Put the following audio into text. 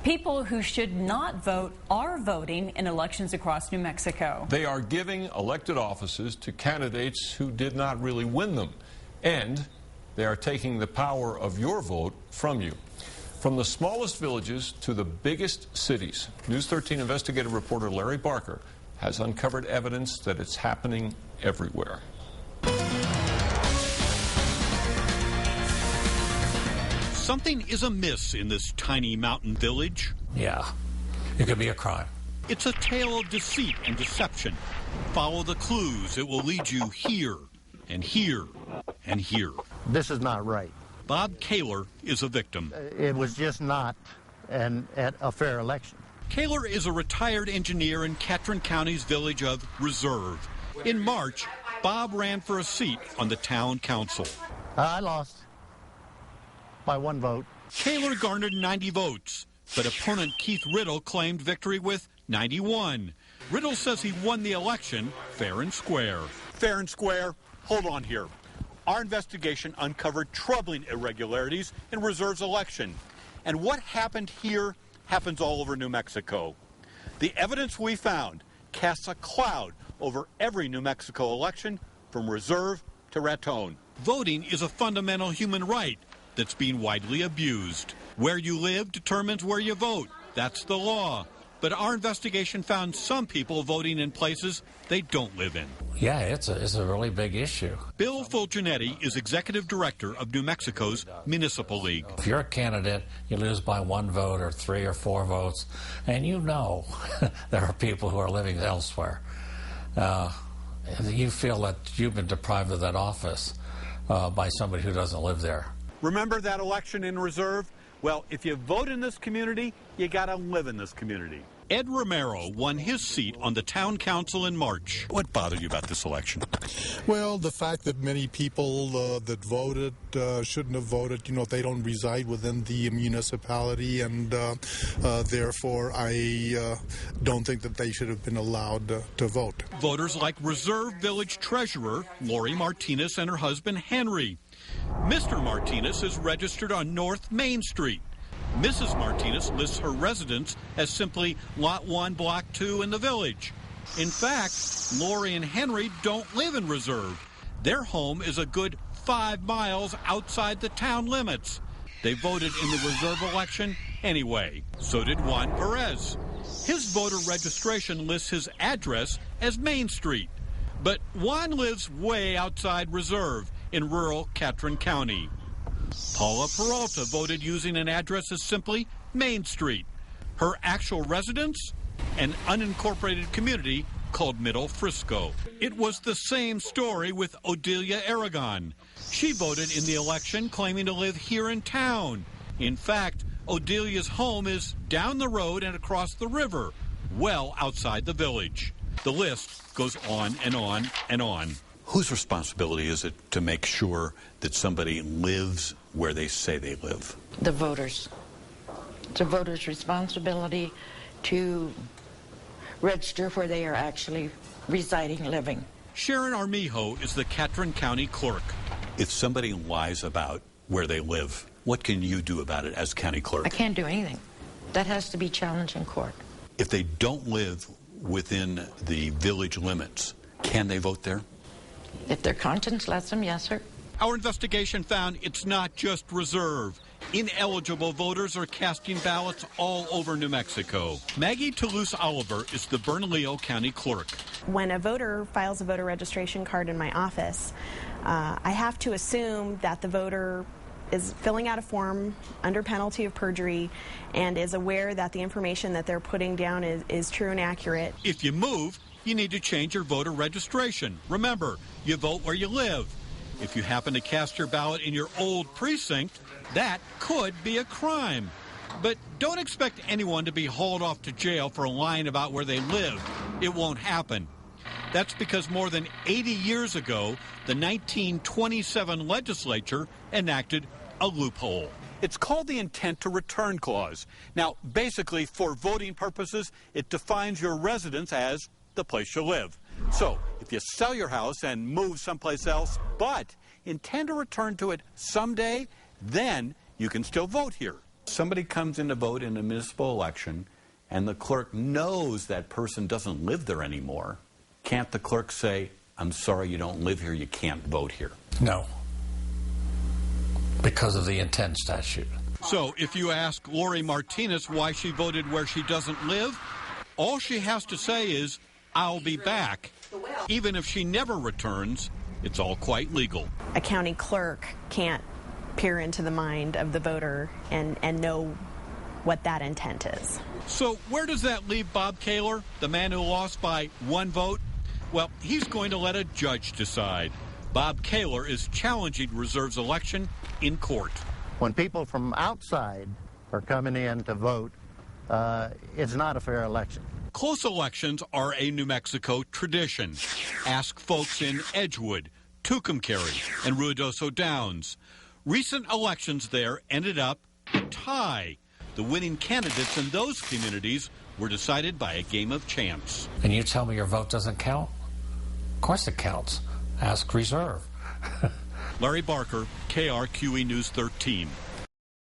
People who should not vote are voting in elections across New Mexico. They are giving elected offices to candidates who did not really win them. And they are taking the power of your vote from you. From the smallest villages to the biggest cities, News 13 investigative reporter Larry Barker has uncovered evidence that it's happening everywhere. Something is amiss in this tiny mountain village. Yeah, it could be a crime. It's a tale of deceit and deception. Follow the clues. It will lead you here and here and here. This is not right. Bob Kaler is a victim. It was just not a fair election. Kaler is a retired engineer in Catron County's village of Reserve. In March, Bob ran for a seat on the town council. I lost by 1 vote. Kaler garnered 90 votes, but opponent Keith Riddle claimed victory with 91. Riddle says he won the election fair and square. Fair and square? Hold on here. Our investigation uncovered troubling irregularities in Reserve's election. And what happened here happens all over New Mexico. The evidence we found casts a cloud over every New Mexico election from Reserve to Raton. Voting is a fundamental human right that's being widely abused. Where you live determines where you vote. That's the law. But our investigation found some people voting in places they don't live in. Yeah, it's a really big issue. Bill Fulginetti is executive director of New Mexico's Municipal League. If you're a candidate, you lose by 1 vote or 3 or 4 votes, and you know there are people who are living elsewhere. You feel that you've been deprived of that office by somebody who doesn't live there. Remember that election in Reserve? Well, if you vote in this community, you got to live in this community. Ed Romero won his seat on the town council in March. What bothered you about this election? Well, the fact that many people that voted shouldn't have voted. You know, they don't reside within the municipality, and therefore I don't think that they should have been allowed to vote. Voters like Reserve Village Treasurer Lori Martinez and her husband Henry. Mr. Martinez is registered on North Main Street. Mrs. Martinez lists her residence as simply Lot 1, Block 2 in the village. In fact, Lori and Henry don't live in Reserve. Their home is a good 5 miles outside the town limits. They voted in the Reserve election anyway. So did Juan Perez. His voter registration lists his address as Main Street. But Juan lives way outside Reserve in rural Catron County. Paula Peralta voted using an address as simply Main Street. Her actual residence? An unincorporated community called Middle Frisco. It was the same story with Odelia Aragon. She voted in the election claiming to live here in town. In fact, Odelia's home is down the road and across the river, well outside the village. The list goes on and on and on. Whose responsibility is it to make sure that somebody lives where they say they live? The voters. It's a voter's responsibility to register where they are actually residing, living. Sharon Armijo is the Catron County clerk. If somebody lies about where they live, what can you do about it as county clerk? I can't do anything. That has to be challenged in court. If they don't live within the village limits, can they vote there? If their conscience lets them, yes, sir. Our investigation found it's not just Reserve. Ineligible voters are casting ballots all over New Mexico. Maggie Toulouse-Oliver is the Bernalillo County clerk. When a voter files a voter registration card in my office, I have to assume that the voter is filling out a form under penalty of perjury and is aware that the information that they're putting down is true and accurate. If you move, you need to change your voter registration. Remember, you vote where you live. If you happen to cast your ballot in your old precinct, that could be a crime. But don't expect anyone to be hauled off to jail for lying about where they live. It won't happen. That's because more than 80 years ago, the 1927 legislature enacted a loophole. It's called the Intent to Return Clause. Now, basically, for voting purposes, it defines your residence as the place you live. So, if you sell your house and move someplace else, but intend to return to it someday, then you can still vote here. Somebody comes in to vote in a municipal election and the clerk knows that person doesn't live there anymore. Can't the clerk say, I'm sorry you don't live here, you can't vote here? No, because of the intent statute. So if you ask Lori Martinez why she voted where she doesn't live, all she has to say is, I'll be back. Even if she never returns, it's all quite legal. A county clerk can't peer into the mind of the voter and know what that intent is. So where does that leave Bob Kaler, the man who lost by 1 vote? Well, he's going to let a judge decide. Bob Kaler is challenging Reserve's election in court. When people from outside are coming in to vote, it's not a fair election. Close elections are a New Mexico tradition. Ask folks in Edgewood, Tucumcari, and Ruidoso Downs. Recent elections there ended up a tie. The winning candidates in those communities were decided by a game of chance. And you tell me your vote doesn't count? Of course it counts. Ask Reserve. Larry Barker, KRQE News 13.